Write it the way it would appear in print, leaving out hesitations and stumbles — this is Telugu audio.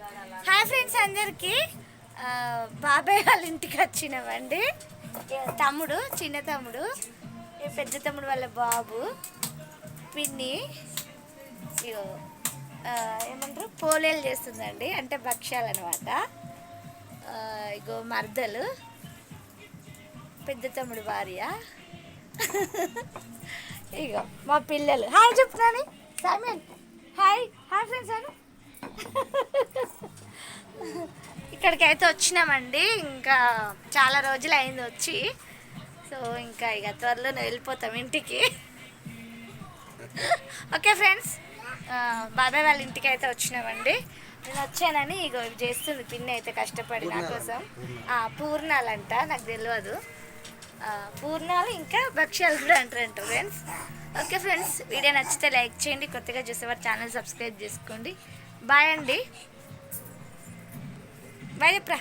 హాయ్ ఫ్రెండ్స్ అందరికీ బాబాయ్ వాళ్ళ ఇంటికి వచ్చినామండి. తమ్ముడు, చిన్న తమ్ముడు, పెద్ద తమ్ముడు వాళ్ళ బాబు, పిన్ని ఇగో ఏమంటారు పోలేలు చేస్తుందండి, అంటే భక్ష్యాలు అనమాట. ఇగో మర్దలు, పెద్ద తమ్ముడు భార్య, ఇగో మా పిల్లలు. హాయ్ చెప్తున్నాను సామెన్. హాయ్ హాయ్ ఫ్రెండ్స్ అను. ఇక్కడికైతే వచ్చినామండి, ఇంకా చాలా రోజులు అయింది వచ్చి. సో ఇంకా ఇక త్వరలో వెళ్ళిపోతాం ఇంటికి. ఓకే ఫ్రెండ్స్, బాబాయ్ వాళ్ళ ఇంటికి అయితే వచ్చినామండి. నేను వచ్చానని ఇగో ఇవి చేస్తుంది పిన్ని అయితే కష్టపడి నా కోసం. పూర్ణాలంట, నాకు తెలియదు. పూర్ణాలు ఇంకా భక్ష్యాలు కూడా అంటారంట ఫ్రెండ్స్. ఓకే ఫ్రెండ్స్, వీడియో నచ్చితే లైక్ చేయండి, కొత్తగా చూసేవారు ఛానల్ సబ్స్క్రైబ్ చేసుకోండి. బాయ్ అండి, బాయ్ చెప్పరా.